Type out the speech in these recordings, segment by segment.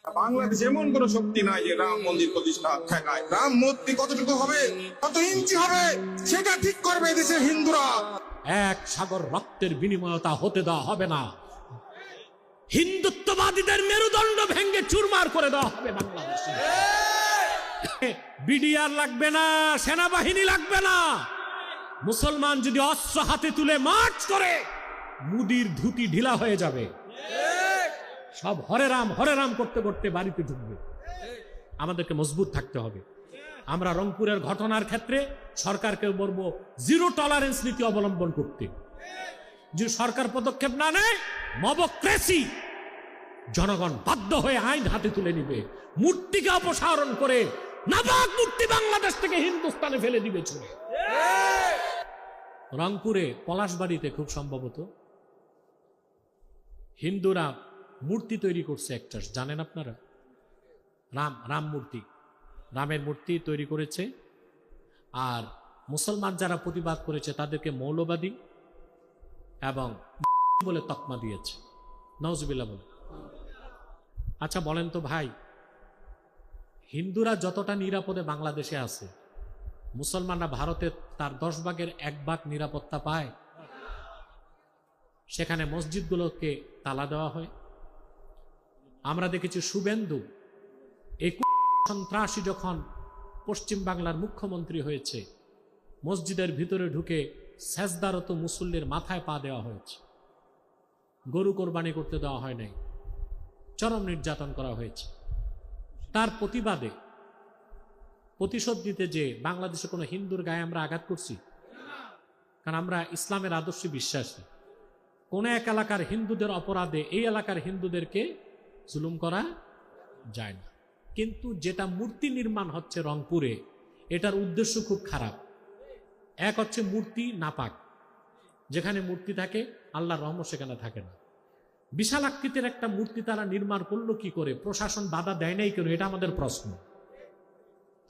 বাংলাদেশে এমন কোন শক্তি নাই যে রাম মন্দির প্রতিষ্ঠা ঠেকায়। রাম মূর্তি কতটুকু হবে, কত ইঞ্চি হবে, সেটা ঠিক করবে দেশের হিন্দুরা। এক সাগর রক্তের বিনিময়তা হতে দেওয়া হবে না। হিন্দুত্ববাদীদের মেরুদণ্ড ভেঙ্গে চুরমার করে দেওয়া হবে বাংলাদেশে। বিডিআর লাগবে না, সেনাবাহিনী লাগবে না। মুসলমান যদি অস্ত্র হাতে তুলে মার্চ করে, মুদির ধুতি ঢিলা হয়ে যাবে। সব হরে রাম করতে করতে বাড়িতে ঢুকবে। আমাদেরকে মজবুত থাকতে হবে। আমরা রংপুরের ঘটনার ক্ষেত্রে সরকারকে বলবো জিরো টলারেন্স নীতি অবলম্বন করতে। যে সরকার পদক্ষেপ না নেয়, মবক্রেসি, জনগণ বাধ্য হয়ে আইন হাতে তুলে নিবে। মূর্তিকে অপসারণ করে নাপাক মূর্তি বাংলাদেশ থেকে হিন্দুস্তানে ফেলে দিবে ছুঁড়ে। রংপুরে পলাশবাড়িতে খুব সম্ভবত হিন্দুরা মূর্তি তৈরি করছে একটা, জানেন আপনারা? রাম মূর্তি, রামের মূর্তি তৈরি করেছে। আর মুসলমান যারা প্রতিবাদ করেছে তাদেরকে মৌলবাদী এবং বলে তকমা দিয়েছে। নাউজুবিল্লাহ বলে। আচ্ছা বলেন তো ভাই, হিন্দুরা যতটা নিরাপদে বাংলাদেশে আছে, মুসলমানরা ভারতে তার 10 ভাগের 1 ভাগ নিরাপত্তা পায়? সেখানে মসজিদগুলোকে তালা দেওয়া হয়। আমরা দেখেছি শুভেন্দু এই সন্ত্রাসী যখন পশ্চিম বাংলার মুখ্যমন্ত্রী হয়েছে, মসজিদের ভিতরে ঢুকে সেজদারত মুসল্লির মাথায় পা দেওয়া হয়েছে, গরু কোরবানি করতে দেওয়া হয় নাই, চরম নির্যাতন করা হয়েছে। তার প্রতিবাদে প্রতিশোধ দিতে যে বাংলাদেশে কোনো হিন্দুর গায়ে আমরা আঘাত করছি? কারণ আমরা ইসলামের আদর্শে বিশ্বাসী। কোন এক এলাকার হিন্দুদের অপরাধে এই এলাকার হিন্দুদেরকে জুলুম করা যায় না। কিন্তু যেটা মূর্তি নির্মাণ হচ্ছে রংপুরে, এটার উদ্দেশ্য খুব খারাপ। এক হচ্ছে মূর্তি নাপাক, যেখানে মূর্তি থাকে আল্লাহর রহমত সেখানে থাকে না। বিশাল আকৃতির একটা মূর্তি তারা নির্মাণ করলো কি করে? প্রশাসন বাধা দেয় নাই কেন? এটা আমাদের প্রশ্ন।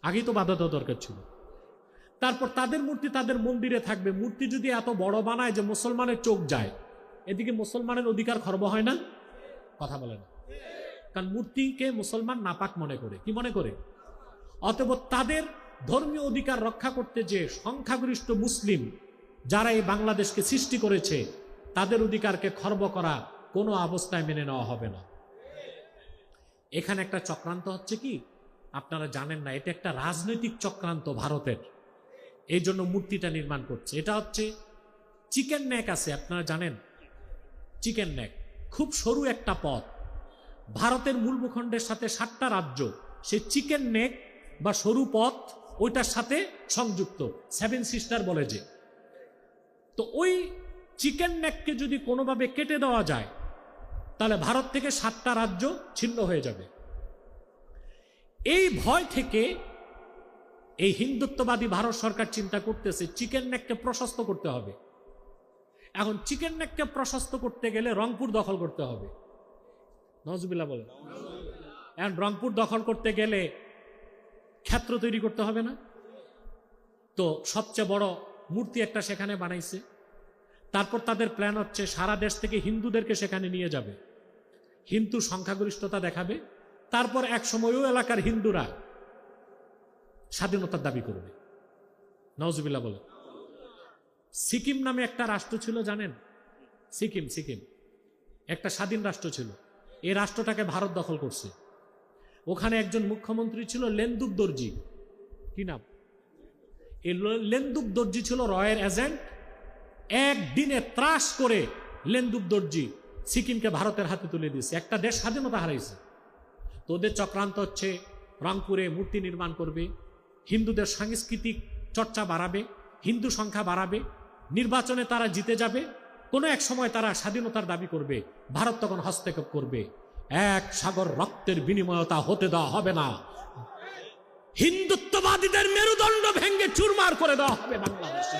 আগেই তো বাধা দেওয়া দরকার ছিল। তারপর তাদের মূর্তি তাদের মন্দিরে থাকবে। মূর্তি যদি এত বড় বানায় যে মুসলমানের চোখ যায়, এদিকে মুসলমানের অধিকার খর্ব হয় না? কথা বলে না। কারণ মূর্তিকে মুসলমান নাপাক মনে করে। কি মনে করে? অতএব তাদের ধর্মীয় অধিকার রক্ষা করতে যে সংখ্যাগরিষ্ঠ মুসলিম যারা এই বাংলাদেশকে সৃষ্টি করেছে, তাদের অধিকারকে খর্ব করা কোনো অবস্থায় মেনে নেওয়া হবে না। এখানে একটা চক্রান্ত হচ্ছে কি আপনারা জানেন না? এটা একটা রাজনৈতিক চক্রান্ত ভারতের। এই জন্য মূর্তিটা নির্মাণ করছে। এটা হচ্ছে চিকেন নেক আছে, আপনারা জানেন? চিকেন নেক খুব সরু একটা পথ, ভারতের মূল ভূখণ্ডের সাথে 7টা রাজ্য সেই চিকেন নেক বা সরু পথ ওইটার সাথে সংযুক্ত, 7 সিস্টার বলে যে। তো ওই চিকেন নেককে যদি কোনোভাবে কেটে দেওয়া যায়, তাহলে ভারত থেকে 7টা রাজ্য ছিন্ন হয়ে যাবে। এই ভয় থেকে এই হিন্দুত্ববাদী ভারত সরকার চিন্তা করতেছে চিকেন নেককে প্রশস্ত করতে হবে। এখন চিকেন নেককে প্রশস্ত করতে গেলে রংপুর দখল করতে হবে। নজরুল্লাহ বলে। এখন রংপুর দখল করতে গেলে ক্ষেত্র তৈরি করতে হবে না? তো সবচেয়ে বড় মূর্তি একটা সেখানে বানাইছে। তারপর তাদের প্ল্যান হচ্ছে সারা দেশ থেকে হিন্দুদেরকে সেখানে নিয়ে যাবে, হিন্দু সংখ্যাগরিষ্ঠতা দেখাবে। তারপর এক সময় ওই এলাকার হিন্দুরা স্বাধীনতার দাবি করবে। নওজুবিল্লাহ বলে। সিকিম নামে একটা রাষ্ট্র ছিল, জানেন? সিকিম একটা স্বাধীন রাষ্ট্র ছিল। এই রাষ্ট্রটাকে ভারত দখল করছে। ওখানে একজন মুখ্যমন্ত্রী ছিল লেন্দুক দর্জি। কি নাম? এই লেন্দুক দর্জি ছিল রয়ের এজেন্ট। একদিনে ত্রাস করে লেন্দুক দর্জি সিকিমকে ভারতের হাতে তুলে দিয়েছে। একটা দেশ স্বাধীনতা হারাইছে। তো ওদের চক্রান্ত হচ্ছে রংপুরে মূর্তি নির্মাণ করবে, হিন্দুদের সাংস্কৃতিক চর্চা বাড়াবে, হিন্দু সংখ্যা বাড়াবে, নির্বাচনে তারা জিতে যাবে, কোনো এক সময় তারা স্বাধীনতার দাবি করবে, ভারত তখন হস্তক্ষেপ করবে। এক সাগর রক্তের বিনিময়তা হতে দেওয়া হবে না। হিন্দুত্ববাদীদের মেরুদণ্ড ভেঙ্গে চুরমার করে দেওয়া হবে বাংলাদেশে।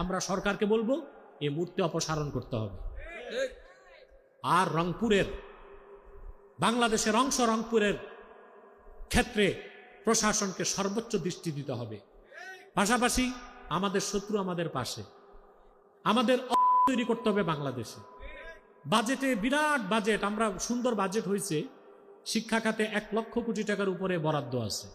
আমরা সরকারকে বলবো এই মূর্তি অপসারণ করতে হবে। আর রংপুরের, বাংলাদেশের অংশ রংপুরের ক্ষেত্রে প্রশাসনকে সর্বোচ্চ দৃষ্টি দিতে হবে। পাশাপাশি আমাদের শত্রু আমাদের পাশে, আমাদের তৈরি করতে হবে বাংলাদেশে। বাজেটে বিরাট বাজেট, আমরা সুন্দর বাজেট হয়েছে, শিক্ষা খাতে 1 লক্ষ কোটি টাকার উপরে বরাদ্দ আছে,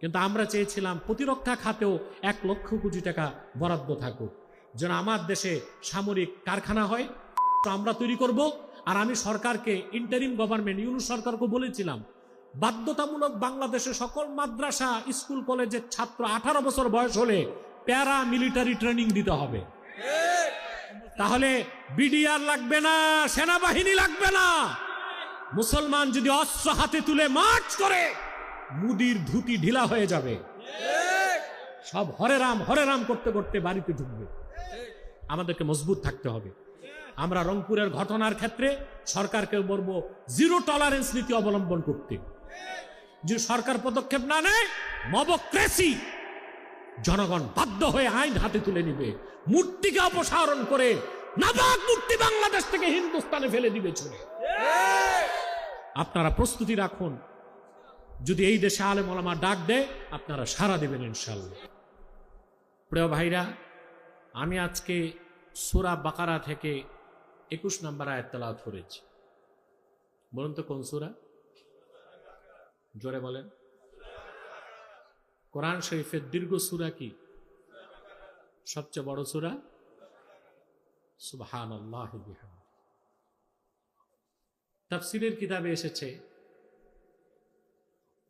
কিন্তু আমরা চেয়েছিলাম প্রতিরক্ষা খাতেও 1 লক্ষ কোটি টাকা বরাদ্দ থাকুক, যেন আমার দেশে সামরিক কারখানা হয়, তো আমরা তৈরি করব। আর আমি সরকারকে, ইন্টারিম গভর্নমেন্ট ইউনূস সরকারকে বলেছিলাম, বাধ্যতামূলক বাংলাদেশে সকল মাদ্রাসা, স্কুল, কলেজের ছাত্র 18 বছর বয়স হলে প্যারা মিলিটারি ট্রেনিং দিতে হবে। তাহলে বিডিআর লাগবে না, সেনাবাহিনী লাগবে না। মুসলমান যদি অস্ত্র হাতে তুলে মার্চ করে, মুদির ধুতি ঢিলা হয়ে যাবে, সব হরে রাম করতে করতে বাড়িতে ঢুকবে। আমাদেরকে মজবুত থাকতে হবে। আমরা রংপুরের ঘটনার ক্ষেত্রে সরকারকে বলবো জিরো টলারেন্স নীতি অবলম্বন করতে। যে সরকার পদক্ষেপ না নেয়, মবক্রেসি, জনগণ বাধ্য হয়ে আইন হাতে তুলে নিবে, মূর্তিকে অপসারণ করে নাপাক মূর্তি বাংলাদেশ থেকে হিন্দুস্তানে ফেলে দিবে ছুঁড়ে। আপনারা প্রস্তুতি রাখুন, যদি এই দেশে আলেম ওলামা ডাক দেয় আপনারা সাড়া দেবেন ইনশাআল্লাহ। প্রিয় ভাইরা, আমি আজকে সূরা বাকারা থেকে 21 নম্বর আয়াত তেলাওয়াত করেছি। বলুন তো কোন সূরা? জোরে বলেন। কোরআন শরীফের দীর্ঘ সূরা কি? সবচেয়ে বড় সূরা সুবহানাল্লাহি বিহামদিহি। তাফসীরের কিতাবে এসেছে,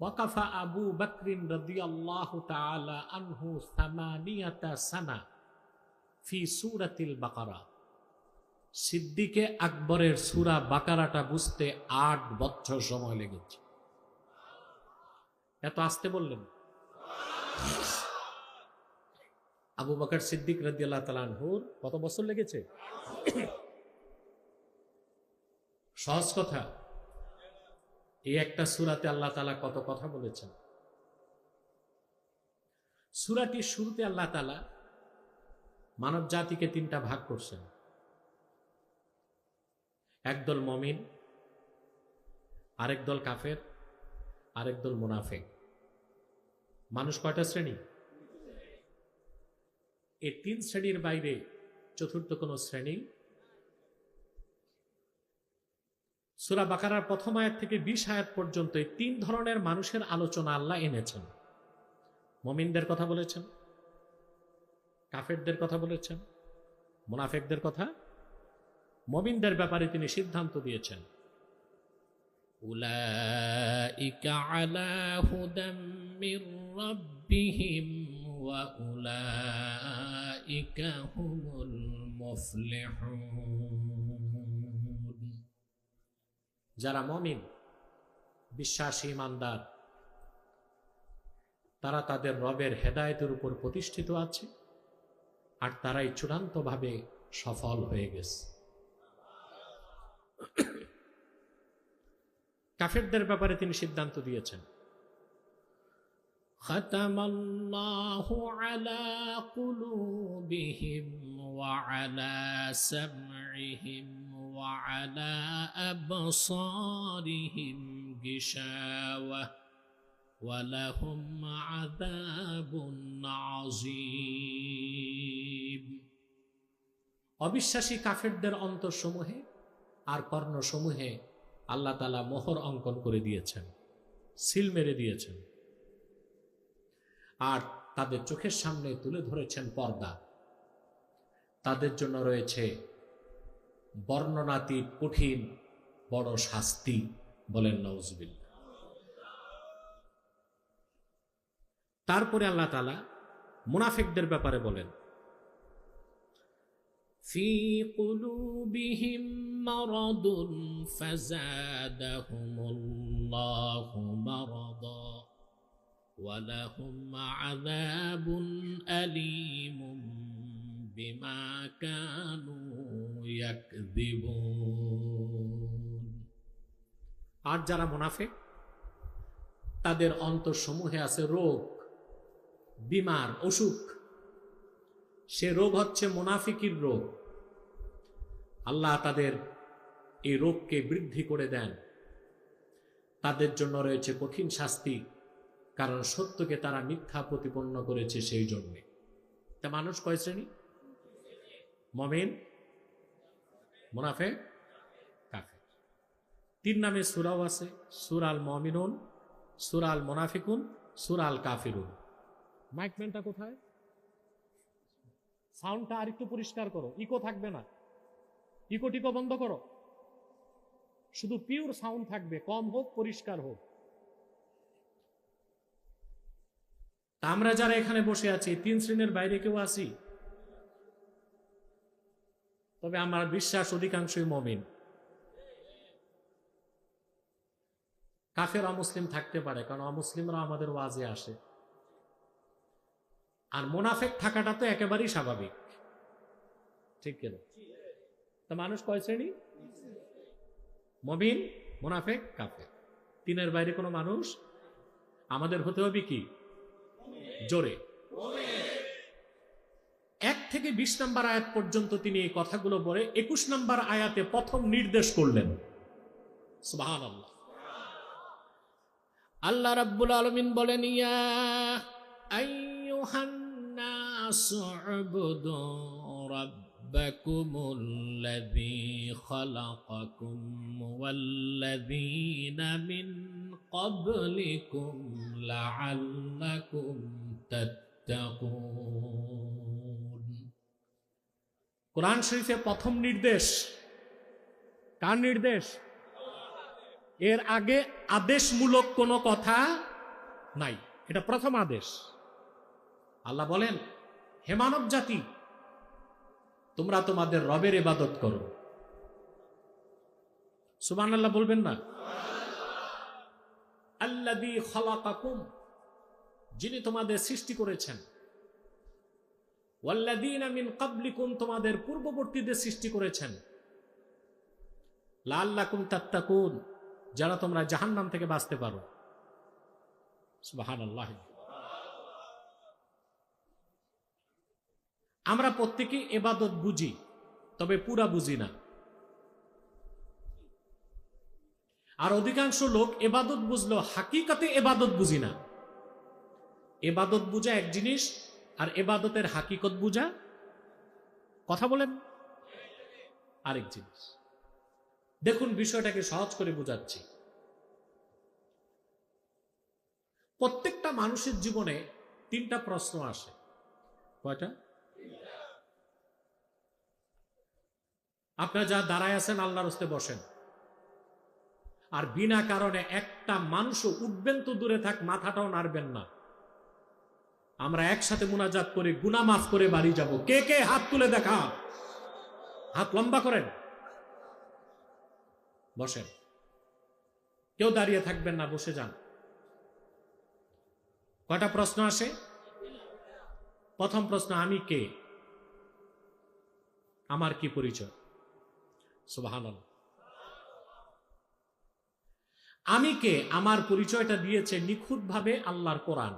ওয়াকাফা আবু বকর রাদিয়াল্লাহু তাআলা আনহু 8 সানা ফি সূরাতিল বাকারা। সিদ্দিকে আকবরের সূরা বাকারাটা বুঝতে 8 বছর সময় লেগেছে। এত আসতে বললেন? আবু বকর সিদ্দিক রাদিয়াল্লাহু তাআলা আনহুর কত বছর লেগেছে? সহজ কথা, এই একটা সূরাতে আল্লাহ তাআলা কত কথা বলেছেন। সূরাটির শুরুতে আল্লাহ তাআলা মানব জাতিকে 3টা ভাগ করছেন। একদল মুমিন, আরেক দল কাফের, আরেক দল মুনাফিক। মানুষ কয়টা শ্রেণী? এই 3 শ্রেণীর বাইরে চতুর্থ কোন শ্রেণী। সূরা বাকারার প্রথম আয়াত থেকে 20 আয়াত পর্যন্ত এই 3 ধরনের মানুষের আলোচনা আল্লাহ এনেছেন। মুমিনদের কথা বলেছেন, কাফেরদের কথা বলেছেন, মুনাফিকদের কথা। মুমিনদের ব্যাপারে তিনি সিদ্ধান্ত দিয়েছেন, উলাইকা আলা হুদাম মির রাব্বিহিম ওয়া উলাইকা হুমুল মুফলিহুন। যারা মুমিন, বিশ্বাসী, ঈমানদার, তারা তাদের রবের হেদায়েতের উপর প্রতিষ্ঠিত আছে, আর তারাই চূড়ান্তভাবে সফল হয়ে গেছে। কাফেরদের ব্যাপারে তিনি সিদ্ধান্ত দিয়েছেন, খাতামাল্লাহু আলা কুলুবিহিম ওয়া আলা সামইহিম ওয়া আলা আবসারিহিম গিশাওয়া ওয়া লাহুম আযাবুন আযীম। অবিশ্বাসী কাফেরদের অন্তরসমূহে আর কর্ণসমূহে আল্লাহ তাআলা মোহর অঙ্কন করে দিয়েছেন, সিল মেরে দিয়েছেন, আর তাদের চোখের সামনে তুলে ধরেছেন পর্দা। তাদের জন্য রয়েছে বর্ণনাতীত কঠিন বড় শাস্তি। বলেন নাউজুবিল্লাহ। তারপরে আল্লাহ তাআলা মুনাফিকদের ব্যাপারে বলেন, في قلوبهم مرض فزادهم الله مرضا ولهم عذاب أليم بما كانوا يكذبون। আর যারা মুনাফিক, তাদের অন্তরসমূহে আছে রোগ, বিমার, অসুখ। সে রোগ হচ্ছে মুনাফিকির রোগ। আল্লাহ তাদের এই রোগকে বৃদ্ধি করে দেন। তাদের জন্য রয়েছে কঠিন শাস্তি, কারণ সত্যকে তারা মিথ্যা প্রতিপন্ন করেছে সেই জন্যে। তা মানুষ কয় শ্রেণী? মুমিন, মুনাফিক, তিন নামে সূরাও আছে, সূরা আল মুমিনুন, সূরা আল মুনাফিকুন, সূরা আল কাফিরুন। মাইকম্যানটা কোথায়? সাউন্ডটা আরেকটু পরিষ্কার করো, ইকো থাকবে না, ইকো টিকো বন্ধ করো, শুধু পিওর সাউন্ড থাকবে, কম হোক পরিষ্কার হোক। তা আমরা যারা এখানে বসে আছি তিন শ্রেণীর বাইরে কেউ আছি? তবে আমার বিশ্বাস অধিকাংশই মুমিন। কাফের অমুসলিম থাকতে পারে, কারণ অমুসলিমরা আমাদের ওয়াজে আসে। আর মুনাফিক থাকাটা তো একেবারেই স্বাভাবিক, ঠিক কেন? তা মানুষ কয় শ্রেণী? মুমিন, মুনাফিক, কাফের। তিনের বাইরে কোনো মানুষ। আমাদের হতে হবে কি? জোরে 1 থেকে 20 নম্বর আয়াত পর্যন্ত তিনি এই কথাগুলো বলে 21 নম্বর আয়াতে প্রথম নির্দেশ করলেন। সুবহানাল্লাহ। আল্লাহ রাব্বুল আলামিন বলেন, ইয়া আইয়ুহান নাসু উবুদু রাব্বাকুমুল্লাযী খালাকাকুম ওয়াল্লাযীনা মিন ক্বাবলিকুম লাআল্লাকুম তাত্তাকুন। কোরআন শরীফে প্রথম নির্দেশ কার নির্দেশ? এর আগে আদেশমূলক কোনো কথা নাই, এটা প্রথম আদেশ। আল্লাহ বলেন, হে মানব জাতি, তোমরা তোমাদের রবের ইবাদত করো। সুবহানাল্লাহ বলবেন না? আল্লাযী খালাকাকুম, যিনি তোমাদের সৃষ্টি করেছেন, ওয়াল্লাযীনা মিন ক্বাবলিকুম, তোমাদের পূর্ববর্তীদের সৃষ্টি করেছেন, লাআল্লাকুম তাত্তাকুন, যারা তোমরা জাহান্নাম থেকে বাঁচতে পারো। সুবহানাল্লাহ। আমরা প্রত্যেকেই ইবাদত বুঝি, তবে পুরা বুঝি না। আর অধিকাংশ লোক ইবাদত বুঝলো, হাকিকাতে ইবাদত বুঝি না। ইবাদত বুঝা এক জিনিস, আর ইবাদতের হাকিকত বুঝা, কথা বলেন, আরেক জিনিস। দেখুন বিষয়টাকে সহজ করে বুঝাচ্ছি। প্রত্যেকটা মানুষের জীবনে 3টা প্রশ্ন আসে। কয়টা? আপনারা যা দাঁড়ায় আছেন আল্লাহর হস্তে বসেন, আর বিনা কারণে একটা মানুষও উঠবেন তো দূরে থাক, মাথাটাও নাড়বেন না। আমরা একসাথে মুনাজাত করে গুনাহ মাফ করে বাড়ি যাব। কে কে হাত তুলে দেখা? হাত লম্বা করেন, বসেন। কেউ দাঁড়িয়ে থাকবেন না, বসে যান। কয়টা প্রশ্ন আসে? প্রথম প্রশ্ন, আমি কে? আমার কি পরিচয়? সুবহানাল্লাহ। আমি কে, আমার পরিচয়টা দিয়েছে নিখুঁতভাবে আল্লাহর কোরআন।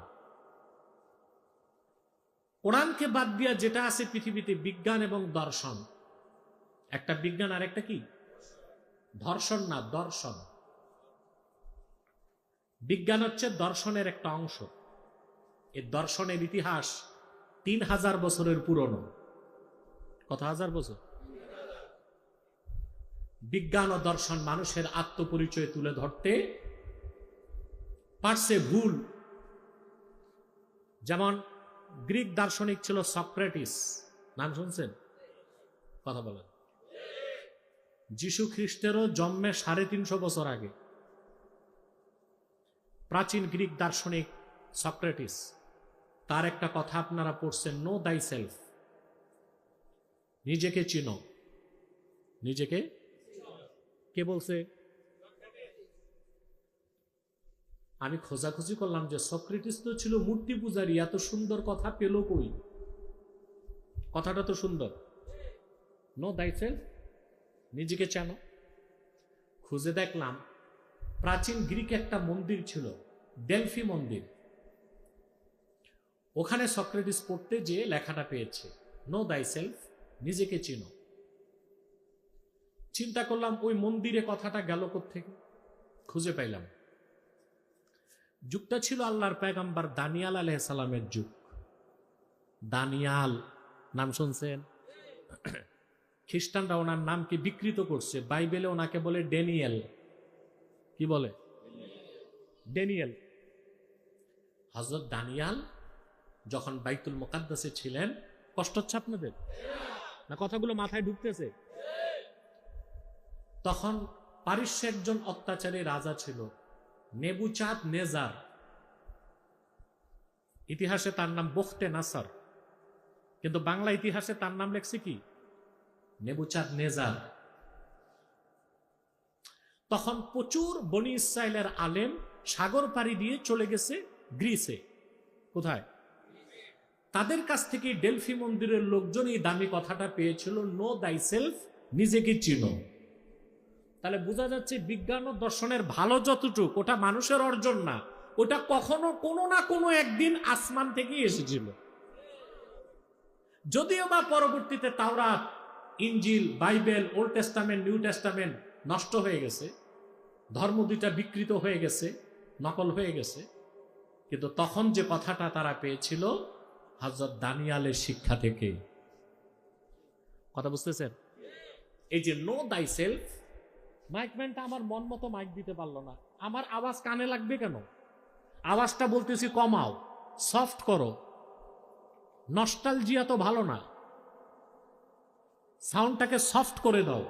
কোরআনকে বাদ দিয়া যেটা আছে পৃথিবীতে, বিজ্ঞান এবং দর্শন। একটা বিজ্ঞান আর একটা কি? ধর্ষণ না, দর্শন। বিজ্ঞান হচ্ছে দর্শনের একটা অংশ। এই দর্শনের ইতিহাস 3000 বছরের পুরনো। কত হাজার বছর? বিজ্ঞান ও দর্শন মানুষের আত্মপরিচয় তুলে ধরতে পারছে ভুল। যেমন গ্রিক দার্শনিক ছিল সক্রেটিস, নাম শুনছেন? কথা বলেন। যিশু খ্রিস্টেরও জন্মে 350 বছর আগে প্রাচীন গ্রিক দার্শনিক সক্রেটিস, তার একটা কথা আপনারা পড়ছেন, নো দাই সেলফ, নিজেকে চিনো। নিজেকে কে বলছে? আমি খোঁজাখুঁজি করলাম যে সক্রেটিস তো ছিল মূর্তি পূজারী, এত সুন্দর কথা পেল কই? কথাটা তো সুন্দর, নো দাই সেলফ, নিজেকে জানো। খুঁজে দেখলাম প্রাচীন গ্রিকে একটা মন্দির ছিল, ডেলফি মন্দির। ওখানে সক্রেটিস পড়তে যে লেখাটা পেয়েছে, নো দাই সেলফ, নিজেকে চিনো। চিন্তা করলাম ওই মন্দিরে কথাটা গেল কোত্থেকে? খুঁজে পাইলাম যুগটা ছিল আল্লাহর পয়গম্বর দানিয়াল আলাইহিস সালামের যুগ। দানিয়াল নাম শুনছেন? খ্রিস্টানরা ওনার নামকে বিকৃত করছে, বাইবেলে ওনাকে বলে ড্যানিয়েল। কি বলে? ড্যানিয়েল। হযরত দানিয়াল যখন বাইতুল মুকাদ্দাসে ছিলেন, কষ্ট হচ্ছে আপনাদের না? কথাগুলো মাথায় ঢুকতেছে? তখন পারস্যে একজন অত্যাচারী রাজা ছিল, নেবুচাঁদ নেজার। ইতিহাসে তার নাম বখতে নাসার, কিন্তু বাংলা ইতিহাসে তার নাম লেখছে কি? নেবুচাঁদ নেজার। তখন প্রচুর বনি ইসরায়েলের আলেম সাগর পাড়ি দিয়ে চলে গেছে গ্রিসে। কোথায়? তাদের কাছ থেকে ডেলফি মন্দিরের লোকজন এই দামি কথাটা পেয়েছিল, নো দাই সেলফ, নিজেকে চিনো। তাহলে বোঝা যাচ্ছে বিজ্ঞান ও দর্শনের ভালো যতটুক, ওটা মানুষের অর্জন না, ওটা কখনো কোনো না কোনো একদিন আসমান থেকেই এসেছিল। যদিও বা পরবর্তীতে তাওরাত, ইনজিল, Bible, old testament, new testament নষ্ট হয়ে গেছে, ধর্ম দুইটা বিকৃত হয়ে গেছে, নকল হয়ে গেছে, কিন্তু তখন যে কথাটা তারা পেয়েছিল হযরত দানিয়ালের শিক্ষা থেকে। কথা বুঝতেছেন? এই যে নো দাই সেলফ, মাইকম্যানটা আমার মন মতো মাইক দিতে পারলো না, আমার আওয়াজ কানে লাগবে কেন? আওয়াজটা বলতেছি কমাও, সফট করো। নস্টালজিয়া তো ভালো না, সাউন্ডটাকে সফট করে দাও।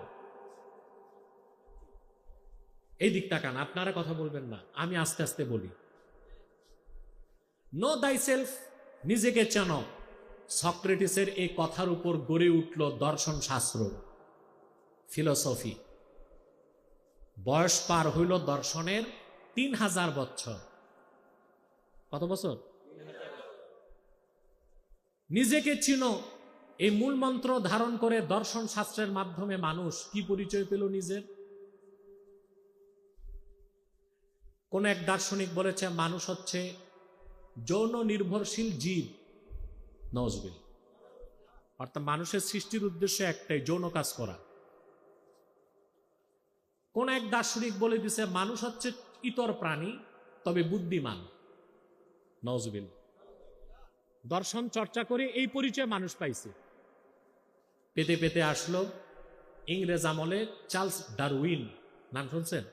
এই দিকটা কান, আপনারা কথা বলবেন না, আমি আস্তে আস্তে বলি। নো দাই সেলফ, নিজেকে চেনো। সক্রেটিসের এই কথার উপর গড়ে উঠল দর্শন শাস্ত্র, ফিলোসফি। বয়স পার হইল দর্শনের 3000 বছর। কত বছর? নিজেকে চিনো, এই মূল মন্ত্র ধারণ করে দর্শন শাস্ত্রের মাধ্যমে মানুষ কি পরিচয় পেল নিজের? কোন এক দার্শনিক বলেছে মানুষ হচ্ছে যৌন নির্ভরশীল জীব। নওয়াজবিল। অর্থাৎ মানুষের সৃষ্টির উদ্দেশ্য একটাই, যৌন কাজ করা। কোন এক দার্শনিক বলে দিছে মানুষ হচ্ছে ইতর প্রাণী, তবে বুদ্ধিমান। নওয়াজবিল। দর্শন চর্চা করে এই পরিচয় মানুষ পাইছে। পেতে পেতে আসলো ইংরেজ আমলে চার্লস ডারউইন, নাম শুনছেন?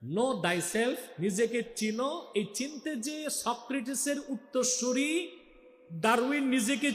নো দাই সেলফ, নিজেকে চিনো, এই চিনতে যে সক্রেটিসের উত্তরসূরি ডারউইন নিজেকে